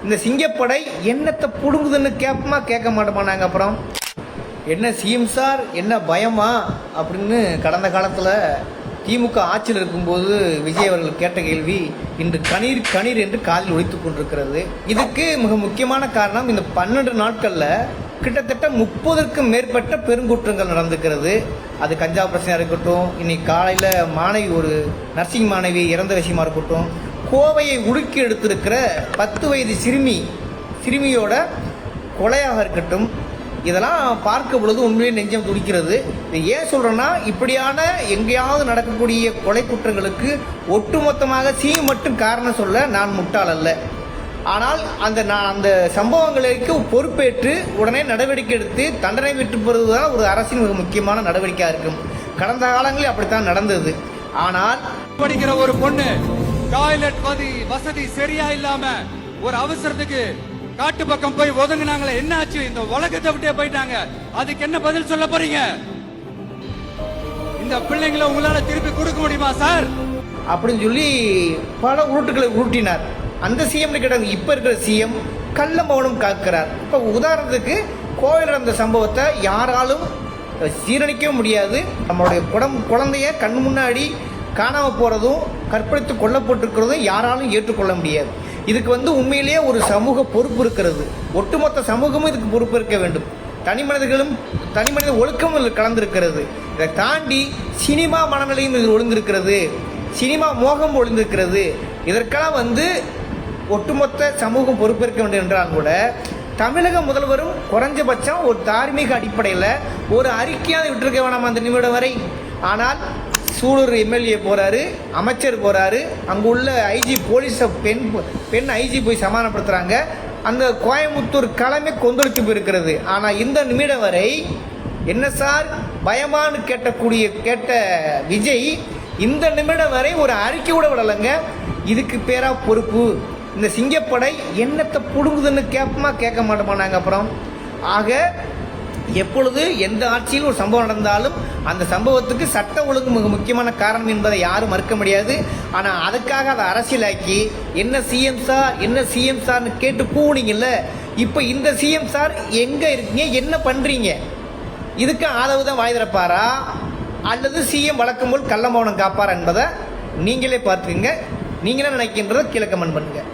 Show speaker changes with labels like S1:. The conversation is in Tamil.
S1: இந்த சிங்கப்படை என்னத்தை புடுங்குதுன்னு கேட்போமா கேட்க மாட்டோமா நாங்கள் அப்புறம் என்ன சிஎம் சார் என்ன பயமா அப்படின்னு கடந்த காலத்தில் திமுக ஆட்சியில் இருக்கும்போது விஜய் அவர்கள் கேட்ட கேள்வி இன்று கணீர் கணீர் என்று காதில் ஒலித்துக் கொண்டிருக்கிறது. இதுக்கு மிக முக்கியமான காரணம் இந்த 12 நாட்களில் கிட்டத்தட்ட 30க்கும் மேற்பட்ட பெருங்குற்றங்கள் நடந்துக்கிறது. அது கஞ்சா பிரச்சனையாக இருக்கட்டும், இன்னைக்கு காலையில் ஒரு நர்சிங் மாணவி இறந்த விஷயமா இருக்கட்டும், கோவையை உலுக்கி எடுத்திருக்கிற 10 வயது சிறுமியோட கொலையாக இருக்கட்டும், இதெல்லாம் பார்க்க பொழுது உண்மையிலே நெஞ்சம் துடிக்கிறது. இது ஏன் சொல்கிறேன்னா, இப்படியான எங்கேயாவது நடக்கக்கூடிய கொலை குற்றங்களுக்கு ஒட்டுமொத்தமாக மட்டும் காரணம் சொல்ல நான் முட்டாள் அல்ல. ஆனால் அந்த சம்பவங்களுக்கு பொறுப்பேற்று உடனே நடவடிக்கை எடுத்து தண்டனை பெற்று பெறுவதுதான் ஒரு அரசின் மிக முக்கியமான நடவடிக்கையாக இருக்கும். கடந்த காலங்களில் அப்படித்தான் நடந்தது. ஆனால்
S2: படிக்கிற ஒரு பொண்ணு டாய்லெட் வசதி சரியா இல்லாம ஒரு அவசரத்துக்கு காட்டு பக்கம் போய் ஒதுங்கினாங்களே, என்ன ஆச்சு? இந்த உலகத்தை விட்டே போயிட்டாங்க. அதுக்கு என்ன பதில் சொல்ல போறீங்க? இந்த பிள்ளைங்களை உங்களால திருப்பி கொடுக்க முடியுமா சார்
S1: அப்படின்னு சொல்லி பல உருட்டுகளை உருட்டினார். அந்த சிஎம் கிட்ட இப்ப இருக்கிற சிஎம் கள்ள மௌனம் காக்கிறார். இப்ப உதாரணத்துக்கு கோவில் நடந்த சம்பவத்தை யாராலும் சீரணிக்கவும் முடியாது. நம்மளுடைய குழந்தைய கண் முன்னாடி காணாம போறதும் கற்பழித்து கொல்லப்பட்டிருக்கிறதும் யாராலும் ஏற்றுக்கொள்ள முடியாது. இதுக்கு உண்மையிலேயே ஒரு சமூக பொறுப்பு இருக்கிறது. ஒட்டுமொத்த சமூகமும் இதுக்கு பொறுப்பு இருக்க வேண்டும். தனி மனித ஒழுக்கமும் இதில் கலந்திருக்கிறது. இதை தாண்டி சினிமா மனநிலையும் இதில் ஒழுந்திருக்கிறது, சினிமா மோகம் ஒழுந்திருக்கிறது. இதற்கெல்லாம் ஒட்டுமொத்த சமூகம் பொறுப்பேற்க வேண்டும் என்றால் கூட தமிழக முதல்வரும் குறைஞ்சபட்சம் ஒரு தார்மீக அடிப்படையில் ஒரு அறிக்கையாக விட்டுருக்க வேணாம் அந்த நிமிடம் வரை. ஆனால் சூலூர் எம்எல்ஏ போறாரு, அமைச்சர் போறாரு, அங்குள்ள ஐஜி போலீஸை பெண் ஐஜி போய் சமாதானப்படுத்துறாங்க. அந்த கோயம்புத்தூர் களமே கொந்தளித்து போயிருக்கிறது. ஆனால் இந்த நிமிடம் வரை என்ன சார் பயமானு கேட்ட விஜய் இந்த நிமிடம் வரை ஒரு அறிக்கை கூட விடலைங்க. இதுக்கு பேரா பொறுப்பு? இந்த சிங்கப்படை என்னத்தை புடுங்குதுன்னு கேட்போமா கேட்க மாட்டோமா நாங்கள் அப்புறம்? ஆக எப்பொழுது எந்த ஆட்சியில் ஒரு சம்பவம் நடந்தாலும் அந்த சம்பவத்துக்கு சட்ட ஒழுங்கு மிக முக்கியமான காரணம் என்பதை யாரும் மறுக்க முடியாது. ஆனால் அதுக்காக அதை அரசியலாக்கி என்ன சிஎம் சார்னு கேட்டு கூவுனீங்கல்ல, இப்போ இந்த சிஎம் சார் எங்கே இருக்கீங்க, என்ன பண்ணுறீங்க? இதுக்கு ஆதரவு தான் வாய் திறப்பாரா அல்லது சிஎம் வழக்கம் போல் கள்ள மௌனம் காப்பாரா என்பதை நீங்களே பார்த்துக்கங்க. நீங்களே நினைக்கின்றதை கீழே கமெண்ட் பண்ணுங்க.